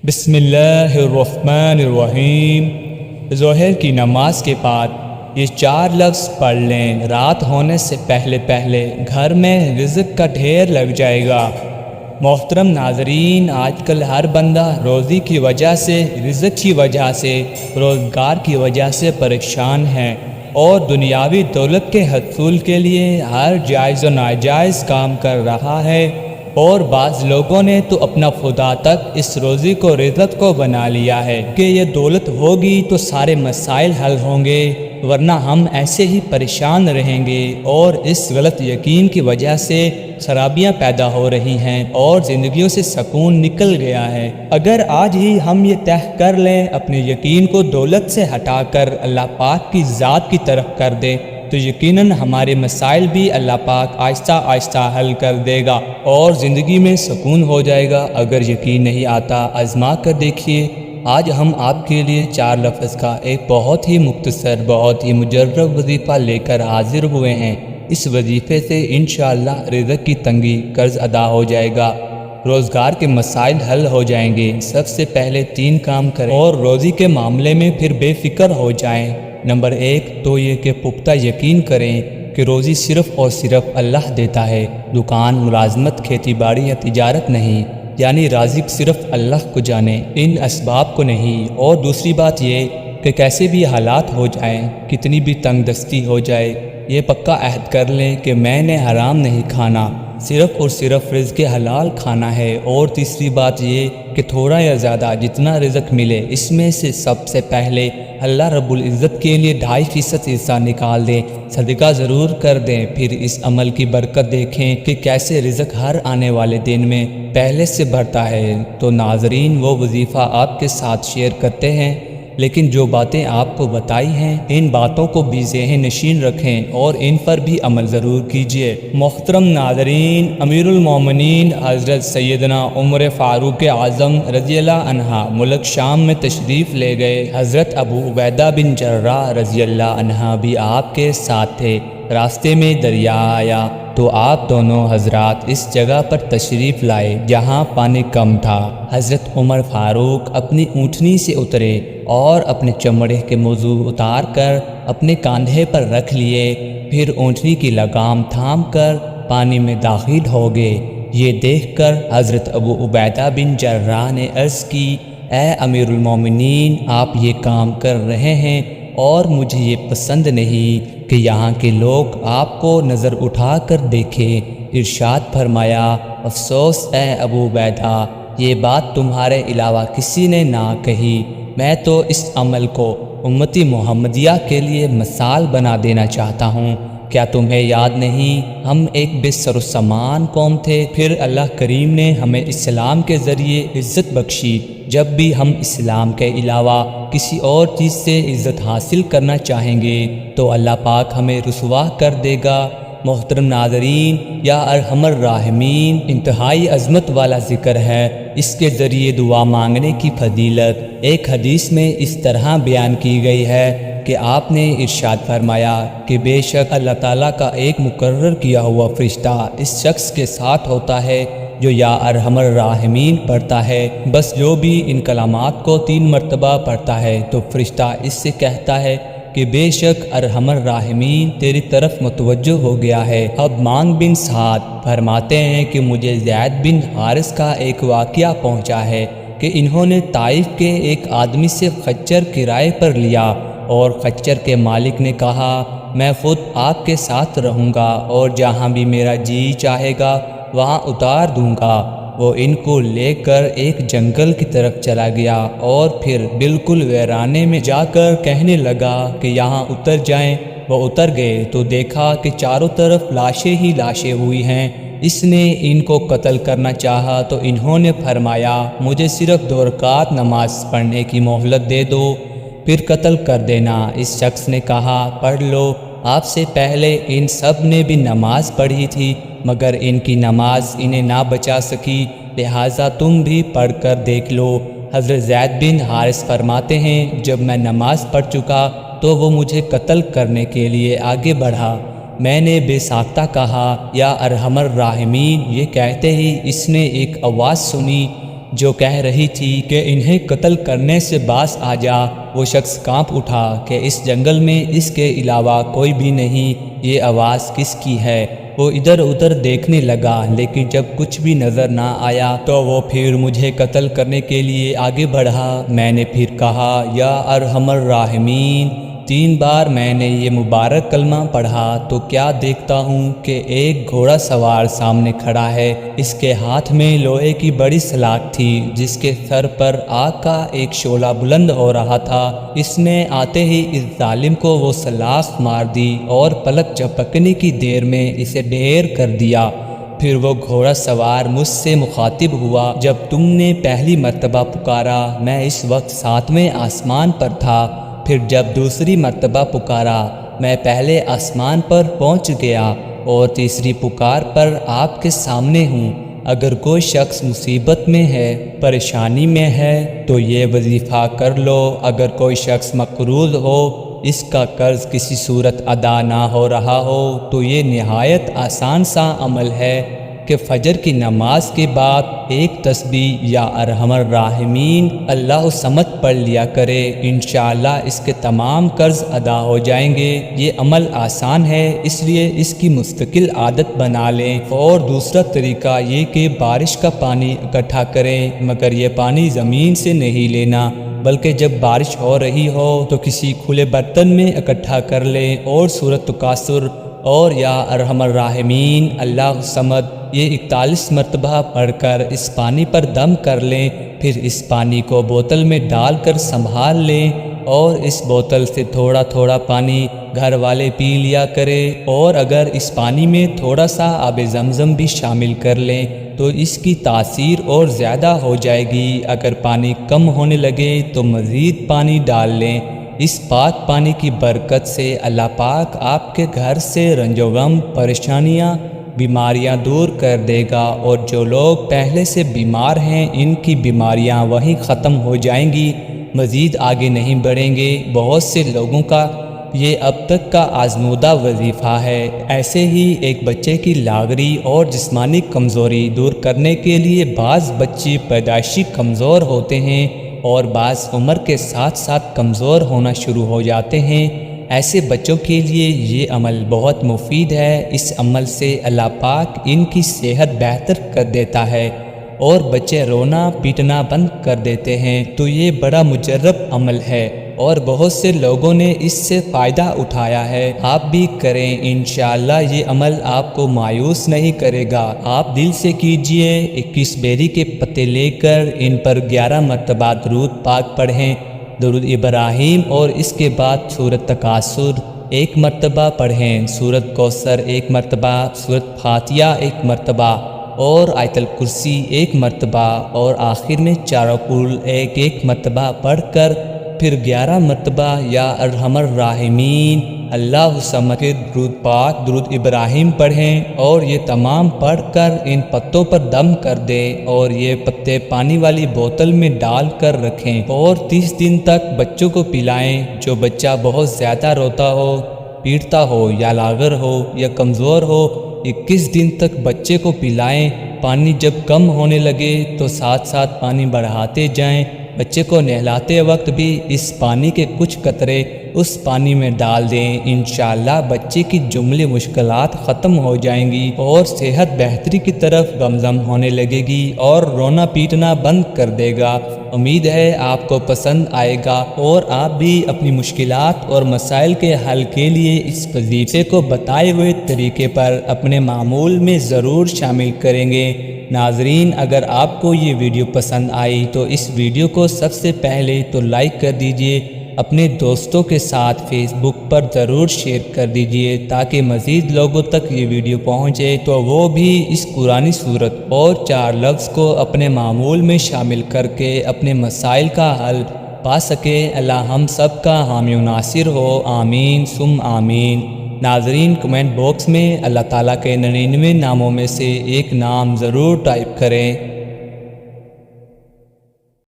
بسم اللہ الرحمن الرحیم۔ ظہر کی نماز کے بعد یہ 4 لفظ پڑھ لیں۔ رات ہونے سے پہلے گھر میں رزق کا ڈھیر لگ جائے گا۔ محترم ناظرین، آج کل ہر بندہ روزی کی وجہ سے، رزق کی وجہ سے، روزگار کی وجہ سے پریشان ہے اور دنیاوی دولت کے حصول کے لیے ہر جائز و ناجائز کام کر رہا ہے، اور بعض لوگوں نے تو اپنا خدا تک اس روزی کو، رزق کو بنا لیا ہے کہ یہ دولت ہوگی تو سارے مسائل حل ہوں گے، ورنہ ہم ایسے ہی پریشان رہیں گے۔ اور اس غلط یقین کی وجہ سے خرابیاں پیدا ہو رہی ہیں اور زندگیوں سے سکون نکل گیا ہے۔ اگر آج ہی ہم یہ طے کر لیں، اپنے یقین کو دولت سے ہٹا کر اللہ پاک کی ذات کی طرف کر دیں، تو یقیناً ہمارے مسائل بھی اللہ پاک آہستہ آہستہ حل کر دے گا اور زندگی میں سکون ہو جائے گا۔ اگر یقین نہیں آتا، آزما کر دیکھیے۔ آج ہم آپ کے لیے 4 لفظ کا ایک بہت ہی مختصر، بہت ہی مجرب وظیفہ لے کر حاضر ہوئے ہیں۔ اس وظیفے سے انشاءاللہ رزق کی تنگی، قرض ادا ہو جائے گا، روزگار کے مسائل حل ہو جائیں گے۔ سب سے پہلے 3 کام کریں اور روزی کے معاملے میں پھر بے فکر ہو جائیں۔ نمبر 1 تو یہ کہ پختہ یقین کریں کہ روزی صرف اور صرف اللہ دیتا ہے، دکان، ملازمت، کھیتی باڑی یا تجارت نہیں، یعنی رازق صرف اللہ کو جانے، ان اسباب کو نہیں۔ اور دوسری بات یہ کہ کیسے بھی حالات ہو جائیں، کتنی بھی تنگ دستی ہو جائے، یہ پکا عہد کر لیں کہ میں نے حرام نہیں کھانا، صرف اور صرف رزق حلال کھانا ہے۔ اور تیسری بات یہ کہ تھوڑا یا زیادہ جتنا رزق ملے، اس میں سے سب سے پہلے اللہ رب العزت کے لیے 2.5% حصہ نکال دیں، صدقہ ضرور کر دیں۔ پھر اس عمل کی برکت دیکھیں کہ کیسے رزق ہر آنے والے دن میں پہلے سے بڑھتا ہے۔ تو ناظرین، وہ وظیفہ آپ کے ساتھ شیئر کرتے ہیں، لیکن جو باتیں آپ کو بتائی ہیں، ان باتوں کو بھی ذہن نشین رکھیں اور ان پر بھی عمل ضرور کیجیے۔ محترم ناظرین، امیر المومنین حضرت سیدنا عمر فاروق اعظم رضی اللہ عنہ ملک شام میں تشریف لے گئے۔ حضرت ابو عبیدہ بن جراح رضی اللہ عنہ بھی آپ کے ساتھ تھے۔ راستے میں دریا آیا تو آپ دونوں حضرات اس جگہ پر تشریف لائے جہاں پانی کم تھا۔ حضرت عمر فاروق اپنی اونٹنی سے اترے اور اپنے چمڑے کے موضوع اتار کر اپنے کاندھے پر رکھ لیے، پھر اونٹنی کی لگام تھام کر پانی میں داخل ہو گئے۔ یہ دیکھ کر حضرت ابو عبیدہ بن جراح نے عرض کی، اے امیر المومنین، آپ یہ کام کر رہے ہیں اور مجھے یہ پسند نہیں کہ یہاں کے لوگ آپ کو نظر اٹھا کر دیکھیں۔ ارشاد فرمایا، افسوس اے ابو عبیدہ، یہ بات تمہارے علاوہ کسی نے نہ کہی۔ میں تو اس عمل کو امتی محمدیہ کے لیے مثال بنا دینا چاہتا ہوں۔ کیا تمہیں یاد نہیں، ہم ایک بے سر و سامان قوم تھے، پھر اللہ کریم نے ہمیں اسلام کے ذریعے عزت بخشی۔ جب بھی ہم اسلام کے علاوہ کسی اور چیز سے عزت حاصل کرنا چاہیں گے تو اللہ پاک ہمیں رسوا کر دے گا۔ محترم ناظرین، یا ارحم الراحمین انتہائی عظمت والا ذکر ہے۔ اس کے ذریعے دعا مانگنے کی فضیلت ایک حدیث میں اس طرح بیان کی گئی ہے کہ آپ نے ارشاد فرمایا کہ بے شک اللہ تعالیٰ کا ایک مقرر کیا ہوا فرشتہ اس شخص کے ساتھ ہوتا ہے جو یا ارحم الراحمین پڑھتا ہے۔ بس جو بھی ان کلمات کو 3 مرتبہ پڑھتا ہے تو فرشتہ اس سے کہتا ہے کہ بے شک ارحم الراحمین تیری طرف متوجہ ہو گیا ہے۔ اب مانگ بن سعد فرماتے ہیں کہ مجھے زید بن حارث کا ایک واقعہ پہنچا ہے کہ انہوں نے طائف کے ایک آدمی سے خچر کرائے پر لیا اور خچر کے مالک نے کہا، میں خود آپ کے ساتھ رہوں گا اور جہاں بھی میرا جی چاہے گا وہاں اتار دوں گا۔ وہ ان کو لے کر ایک جنگل کی طرف چلا گیا اور پھر بالکل ویرانے میں جا کر کہنے لگا کہ یہاں اتر جائیں۔ وہ اتر گئے تو دیکھا کہ چاروں طرف لاشیں ہی لاشیں ہوئی ہیں۔ اس نے ان کو قتل کرنا چاہا تو انہوں نے فرمایا، مجھے صرف 2 رکعت نماز پڑھنے کی مہلت دے دو، پھر قتل کر دینا۔ اس شخص نے کہا، پڑھ لو، آپ سے پہلے ان سب نے بھی نماز پڑھی تھی مگر ان کی نماز انہیں نہ بچا سکی، لہٰذا تم بھی پڑھ کر دیکھ لو۔ حضرت زید بن حارث فرماتے ہیں، جب میں نماز پڑھ چکا تو وہ مجھے قتل کرنے کے لیے آگے بڑھا۔ میں نے بے ساختہ کہا، یا ارحم الراحمین، یہ کہتے ہی اس نے ایک آواز سنی جو کہہ رہی تھی کہ انہیں قتل کرنے سے باز آ جا، وہ شخص کانپ اٹھا کہ اس جنگل میں اس کے علاوہ کوئی بھی نہیں، یہ آواز کس کی ہے؟ وہ ادھر ادھر دیکھنے لگا، لیکن جب کچھ بھی نظر نہ آیا تو وہ پھر مجھے قتل کرنے کے لیے آگے بڑھا۔ میں نے پھر کہا، یا ارحم الراحمین۔ 3 بار میں نے یہ مبارک کلمہ پڑھا تو کیا دیکھتا ہوں کہ ایک گھوڑا سوار سامنے کھڑا ہے۔ اس کے ہاتھ میں لوہے کی بڑی سلاخ تھی، جس کے سر پر آگ کا ایک شعلہ بلند ہو رہا تھا۔ اس نے آتے ہی اس ظالم کو وہ سلاخ مار دی اور پلک جھپکنے کی دیر میں اسے ڈھیر کر دیا۔ پھر وہ گھوڑا سوار مجھ سے مخاطب ہوا، جب تم نے پہلی مرتبہ پکارا میں اس وقت 7ویں آسمان پر تھا، پھر جب دوسری مرتبہ پکارا میں پہلے آسمان پر پہنچ گیا، اور تیسری پکار پر آپ کے سامنے ہوں۔ اگر کوئی شخص مصیبت میں ہے، پریشانی میں ہے تو یہ وظیفہ کر لو۔ اگر کوئی شخص مقروض ہو، اس کا قرض کسی صورت ادا نہ ہو رہا ہو، تو یہ نہایت آسان سا عمل ہے کہ فجر کی نماز کے بعد ایک تسبیح یا ارحم الراحمین اللہ الصمد پڑھ لیا کرے، انشاءاللہ اس کے تمام قرض ادا ہو جائیں گے۔ یہ عمل آسان ہے، اس لیے اس کی مستقل عادت بنا لیں۔ اور دوسرا طریقہ یہ کہ بارش کا پانی اکٹھا کریں، مگر یہ پانی زمین سے نہیں لینا، بلکہ جب بارش ہو رہی ہو تو کسی کھلے برتن میں اکٹھا کر لیں اور سورۃ تکاثر اور یا ارحم الراحمین اللہ الصمد یہ 41 مرتبہ پڑھ کر اس پانی پر دم کر لیں۔ پھر اس پانی کو بوتل میں ڈال کر سنبھال لیں، اور اس بوتل سے تھوڑا تھوڑا پانی گھر والے پی لیا کریں، اور اگر اس پانی میں تھوڑا سا آب زمزم بھی شامل کر لیں تو اس کی تاثیر اور زیادہ ہو جائے گی۔ اگر پانی کم ہونے لگے تو مزید پانی ڈال لیں۔ اس پاک پانی کی برکت سے اللہ پاک آپ کے گھر سے رنج و غم، پریشانیاں، بیماریاں دور کر دے گا، اور جو لوگ پہلے سے بیمار ہیں ان کی بیماریاں وہیں ختم ہو جائیں گی، مزید آگے نہیں بڑھیں گے۔ بہت سے لوگوں کا یہ اب تک کا آزمودہ وظیفہ ہے۔ ایسے ہی ایک بچے کی لاغری اور جسمانی کمزوری دور کرنے کے لیے بعض بچے پیدائشی کمزور ہوتے ہیں اور بعض عمر کے ساتھ ساتھ کمزور ہونا شروع ہو جاتے ہیں۔ ایسے بچوں کے لیے یہ عمل بہت مفید ہے۔ اس عمل سے اللہ پاک ان کی صحت بہتر کر دیتا ہے اور بچے رونا پیٹنا بند کر دیتے ہیں۔ تو یہ بڑا مجرب عمل ہے اور بہت سے لوگوں نے اس سے فائدہ اٹھایا ہے۔ آپ بھی کریں، انشاءاللہ یہ عمل آپ کو مایوس نہیں کرے گا۔ آپ دل سے کیجئے۔ 21 بیری کے پتے لے کر ان پر 11 مرتبہ درود پاک پڑھیں، درود ابراہیم، اور اس کے بعد سورۃ تکاثر 1 مرتبہ پڑھیں، سورۃ کوثر 1 مرتبہ، سورۃ فاتحہ 1 مرتبہ، اور آیت الکرسی 1 مرتبہ، اور آخر میں چاروں کل 1 مرتبہ پڑھ کر پھر 11 مرتبہ یا ارحم الراحمین اللہ الصمد کے درود پاک، درود ابراہیم پڑھیں، اور یہ تمام پڑھ کر ان پتوں پر دم کر دیں، اور یہ پتے پانی والی بوتل میں ڈال کر رکھیں، اور 30 دن تک بچوں کو پلائیں۔ جو بچہ بہت زیادہ روتا ہو، پیٹتا ہو، یا لاغر ہو، یا کمزور ہو، 21 دن تک بچے کو پلائیں۔ پانی جب کم ہونے لگے تو ساتھ ساتھ پانی بڑھاتے جائیں۔ بچے کو نہلاتے وقت بھی اس پانی کے کچھ قطرے اس پانی میں ڈال دیں۔ انشاءاللہ بچے کی جملے مشکلات ختم ہو جائیں گی اور صحت بہتری کی طرف گامزن ہونے لگے گی اور رونا پیٹنا بند کر دے گا۔ امید ہے آپ کو پسند آئے گا اور آپ بھی اپنی مشکلات اور مسائل کے حل کے لیے اس وظیفے کو بتائے ہوئے طریقے پر اپنے معمول میں ضرور شامل کریں گے۔ ناظرین، اگر آپ کو یہ ویڈیو پسند آئی تو اس ویڈیو کو سب سے پہلے تو لائک کر دیجئے، اپنے دوستوں کے ساتھ فیس بک پر ضرور شیئر کر دیجئے تاکہ مزید لوگوں تک یہ ویڈیو پہنچے تو وہ بھی اس قرآنی سورت اور 4 لفظ کو اپنے معمول میں شامل کر کے اپنے مسائل کا حل پا سکے۔ اللہ ہم سب کا حامی و ناصر ہو، آمین ثم آمین۔ ناظرین، کمنٹ باکس میں اللہ تعالیٰ کے 99 ناموں میں سے ایک نام ضرور ٹائپ کریں۔